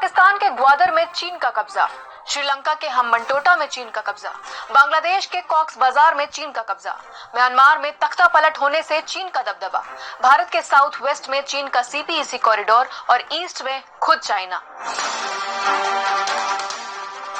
पाकिस्तान के ग्वादर में चीन का कब्जा, श्रीलंका के हम्बनटोटा में चीन का कब्जा, बांग्लादेश के कॉक्स बाजार में चीन का कब्जा, म्यांमार में तख्ता पलट होने से चीन का दबदबा, भारत के साउथ वेस्ट में चीन का सीपीईसी कॉरिडोर और ईस्ट में खुद चाइना।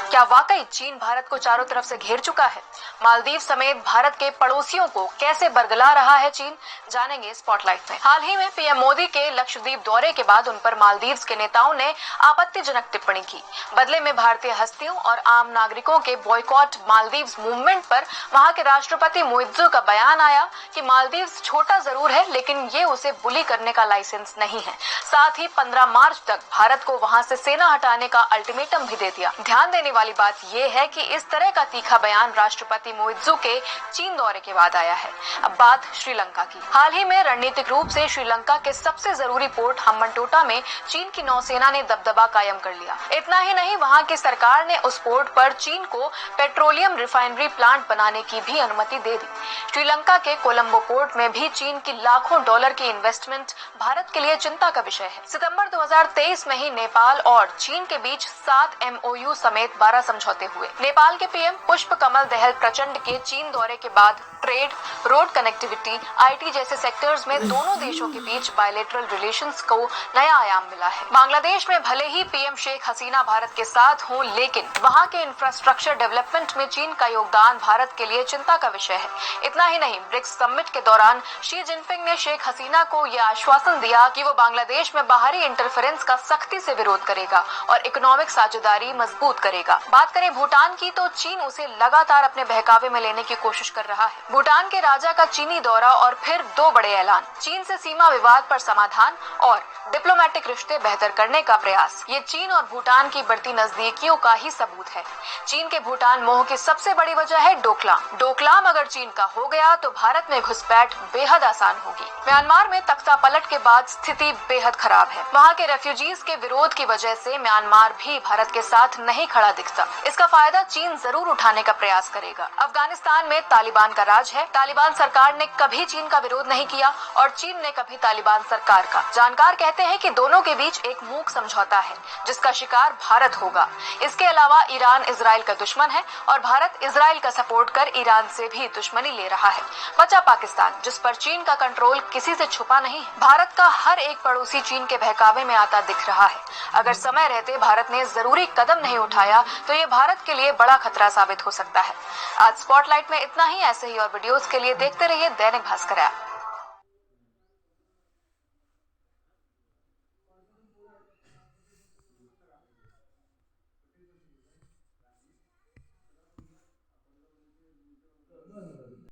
क्या वाकई चीन भारत को चारों तरफ से घेर चुका है? मालदीव समेत भारत के पड़ोसियों को कैसे बरगला रहा है चीन, जानेंगे स्पॉटलाइट में। हाल ही में पीएम मोदी के लक्षद्वीप दौरे के बाद उन पर मालदीव के नेताओं ने आपत्तिजनक टिप्पणी की। बदले में भारतीय हस्तियों और आम नागरिकों के बॉयकॉट मालदीव मूवमेंट पर वहां के राष्ट्रपति मुइज्जू का बयान आया कि मालदीव छोटा जरूर है, लेकिन ये उसे बुली करने का लाइसेंस नहीं है। साथ ही 15 मार्च तक भारत को वहां से सेना हटाने का अल्टीमेटम भी दे दिया। ध्यान देने वाली बात यह है कि इस तरह का तीखा बयान राष्ट्रपति मुइज्जू के चीन दौरे के बाद आया है। अब बात श्रीलंका की। हाल ही में रणनीतिक रूप से श्रीलंका के सबसे जरूरी पोर्ट हम्बनटोटा में चीन की नौसेना ने दबदबा कायम कर लिया। इतना ही नहीं, वहां की सरकार ने उस पोर्ट पर चीन को पेट्रोलियम रिफाइनरी प्लांट बनाने की भी अनुमति दे दी। श्रीलंका के कोलंबो पोर्ट में भी चीन की लाखों डॉलर की इन्वेस्टमेंट भारत के लिए चिंता का विषय है। सितंबर 2023 में ही नेपाल और चीन के बीच 7 MOU समेत 12 समझौते हुए। नेपाल के पीएम पुष्प कमल दहल प्रचंड के चीन दौरे के बाद ट्रेड, रोड कनेक्टिविटी, IT जैसे सेक्टर्स में दोनों देशों के बीच बायलैटरल रिलेशंस को नया आयाम मिला है। बांग्लादेश में भले ही पीएम शेख हसीना भारत के साथ हों, लेकिन वहां के इंफ्रास्ट्रक्चर डेवलपमेंट में चीन का योगदान भारत के लिए चिंता का विषय है। इतना ही नहीं, ब्रिक्स समिट के दौरान शी जिनपिंग ने शेख हसीना को यह आश्वासन दिया कि वो बांग्लादेश में बाहरी इंटरफेरेंस का सख्ती से विरोध करेगा और इकोनॉमिक साझेदारी मजबूत करेगा। बात करें भूटान की, तो चीन उसे लगातार अपने बहकावे में लेने की कोशिश कर रहा है। भूटान के राजा का चीनी दौरा और फिर 2 बड़े ऐलान, चीन से सीमा विवाद पर समाधान और डिप्लोमेटिक रिश्ते बेहतर करने का प्रयास। ये चीन और भूटान की बढ़ती नजदीकियों का ही सबूत है। चीन के भूटान मोह की सबसे बड़ी वजह है डोकलाम। डोकलाम अगर चीन का हो गया तो भारत में घुसपैठ बेहद आसान होगी। म्यांमार में तख्ता पलट के बाद स्थिति बेहद खराब है। वहाँ के रेफ्यूजीज के विरोध की वजह से म्यांमार भी भारत के साथ नहीं खड़ा दिखता। इसका फायदा चीन जरूर उठाने का प्रयास करेगा। अफगानिस्तान में तालिबान का राज है। तालिबान सरकार ने कभी चीन का विरोध नहीं किया और चीन ने कभी तालिबान सरकार का। जानकार कहते हैं कि दोनों के बीच एक मूक समझौता है जिसका शिकार भारत होगा। इसके अलावा ईरान इजराइल का दुश्मन है और भारत इजराइल का सपोर्ट कर ईरान से भी दुश्मनी ले रहा है। बचा पाकिस्तान, जिस पर चीन का कंट्रोल किसी से छुपा नहीं है। भारत का हर एक पड़ोसी चीन के बहकावे में आता दिख रहा है। अगर समय रहते भारत ने जरूरी कदम नहीं उठाया तो ये भारत के लिए बड़ा खतरा साबित हो सकता है। आज स्पॉटलाइट में इतना ही। ऐसे ही और वीडियोस के लिए देखते रहिए दैनिक भास्कर ऐप।